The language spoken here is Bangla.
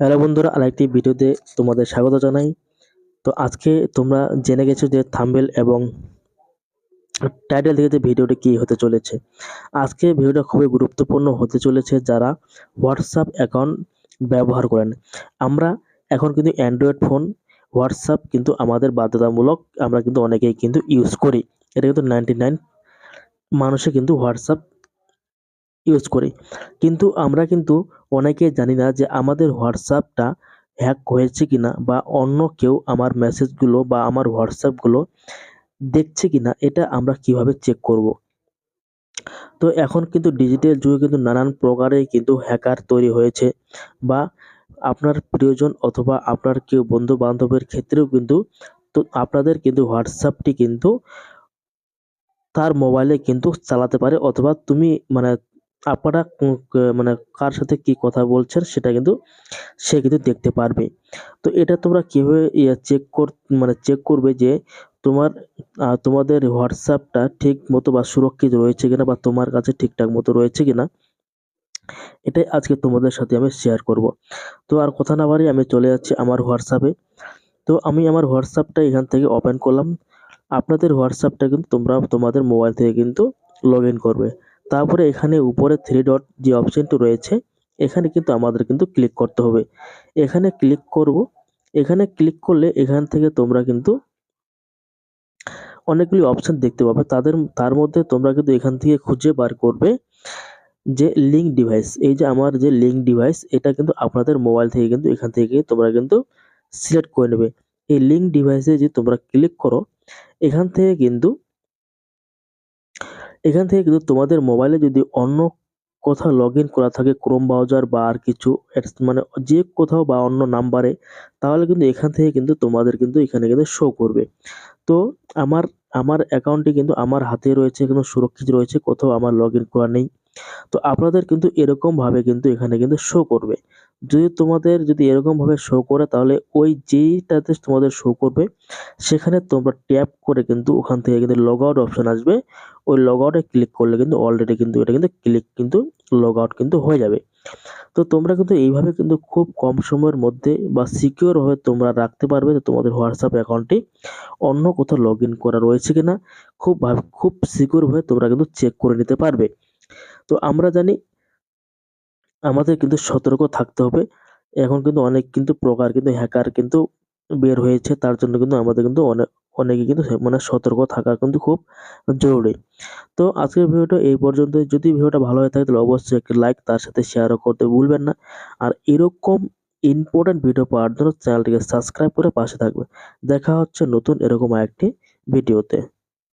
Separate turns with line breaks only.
হ্যালো বন্ধুরা, আরেকটি ভিডিওতে তোমাদের স্বাগত জানাই। তো আজকে তোমরা জেনে গেছো যে থাম্বনেল এবং টাইটেল থেকে যে ভিডিওটি কি হতে চলেছে। আজকে ভিডিওটা খুবই গুরুত্বপূর্ণ হতে চলেছে যারা হোয়াটসঅ্যাপ অ্যাকাউন্ট ব্যবহার করেন। আমরা এখন কিন্তু অ্যান্ড্রয়েড ফোন, হোয়াটসঅ্যাপ কিন্তু আমাদের বাধ্যতামূলক, আমরা কিন্তু অনেকেই কিন্তু ইউজ করি। এটা কিন্তু 99 মানুষে কিন্তু হোয়াটসঅ্যাপ ইউজ করি। কিন্তু আমরা কিন্তু অনেকেই জানি না যে আমাদের হোয়াটসঅ্যাপটা হ্যাক হয়েছে কিনা, বা অন্য কেউ আমার মেসেজগুলো বা আমার হোয়াটসঅ্যাপগুলো দেখছে কিনা, এটা আমরা কিভাবে চেক করব। তো এখন কিন্তু ডিজিটাল যুগে কিন্তু নানান প্রকারের কিন্তু হ্যাকার তৈরি হয়েছে, বা আপনার প্রিয়জন অথবা আপনার কেউ বন্ধু বান্ধবের ক্ষেত্রেও কিন্তু, তো আপনাদের কিন্তু হোয়াটসঅ্যাপটি কিন্তু তার মোবাইলে কিন্তু চালাতে পারে, অথবা তুমি মানে আপনারা মানে কার সাথে কি কথা বলছেন সেটা কিন্তু সে কিন্তু দেখতে পারবে। তো এটা তোমরা কিভাবে চেক করবে যে তোমার তোমাদের হোয়াটসঅ্যাপটা ঠিক মতো বা সুরক্ষিত রয়েছে কিনা, বা তোমার কাছে ঠিকঠাক মতো রয়েছে কিনা, এটাই আজকে তোমাদের সাথে আমি শেয়ার করব। তো আর কথা না বাড়িয়ে আমি চলে যাচ্ছি আমার হোয়াটসঅ্যাপে। তো আমি আমার হোয়াটসঅ্যাপটা এখান থেকে ওপেন করলাম। আপনাদের হোয়াটসঅ্যাপটা কিন্তু তোমরা তোমাদের মোবাইল থেকে কিন্তু লগ ইন করবে। তারপরে এখানে উপরে থ্রি ডট যে অপশনটি রয়েছে, এখানে কিন্তু আমাদের কিন্তু ক্লিক করতে হবে। এখানে ক্লিক করব। এখানে ক্লিক করলে এখান থেকে তোমরা কিন্তু অনেকগুলি অপশন দেখতে পাবে। তার মধ্যে তোমরা কিন্তু এখান থেকে খুঁজে বার করবে যে লিঙ্ক ডিভাইস। এই যে আমার যে লিঙ্ক ডিভাইস, এটা কিন্তু আপনাদের মোবাইল থেকে কিন্তু এখান থেকে তোমরা কিন্তু সিলেক্ট করে নেবে। এই লিঙ্ক ডিভাইসে যে তোমরা ক্লিক করো, এখান থেকে কিন্তু তোমাদের মোবাইলে যদি অন্য কোথাও লগ ইন করা থাকে, ক্রোম ব্রাউজার বা আর কিছু মানে যে কোথাও বা অন্য নাম্বারে, তাহলে কিন্তু এখান থেকে কিন্তু তোমাদের কিন্তু এখানে কিন্তু শো করবে। তো আমার আমার অ্যাকাউন্টটি কিন্তু আমার হাতে রয়েছে, কিন্তু সুরক্ষিত রয়েছে, কোথাও আমার লগ ইন করা নেই। তো আপনাদের কিন্তু এরকমভাবে কিন্তু এখানে কিন্তু শো করবে। যদি তোমাদের যদি এরকমভাবে শো করে, তাহলে ওই যেইটাতে তোমাদের শো করবে সেখানে তোমরা ট্যাপ করে কিন্তু ওখান থেকে কিন্তু লগ আউট অপশন আসবে। ওই লগ আউটে ক্লিক করলে কিন্তু অলরেডি কিন্তু এটা কিন্তু লগ আউট কিন্তু হয়ে যাবে। তো তোমরা কিন্তু এইভাবে কিন্তু খুব কম সময়ের মধ্যে বা সিকিউর হয়ে তোমরা রাখতে পারবে যে তোমাদের হোয়াটসঅ্যাপ অ্যাকাউন্টটি অন্য কোথাও লগ ইন করা রয়েছে কিনা, খুব সিকিউর হয়ে তোমরা কিন্তু চেক করে নিতে পারবে। তো আমরা জানি আমাদের কিন্তু সতর্ক থাকতে হবে। এখন কিন্তু অনেক কিন্তু প্রকার কিন্তু হ্যাকার কিন্তু বের হয়েছে। তার জন্য কিন্তু আমাদের কিন্তু অনেকে কিন্তু মানে সতর্ক থাকা কিন্তু খুব জরুরি। তো আজকের ভিডিওটা এই পর্যন্তই। যদি ভিডিওটা ভালো হয়ে থাকে তাহলে অবশ্যই একটি লাইক, তার সাথে শেয়ারও করতে ভুলবেন না। আর এরকম ইম্পোর্টেন্ট ভিডিও পাওয়ার জন্য চ্যানেলটিকে সাবস্ক্রাইব করে পাশে থাকবেন। দেখা হচ্ছে নতুন এরকম আরেকটি ভিডিওতে।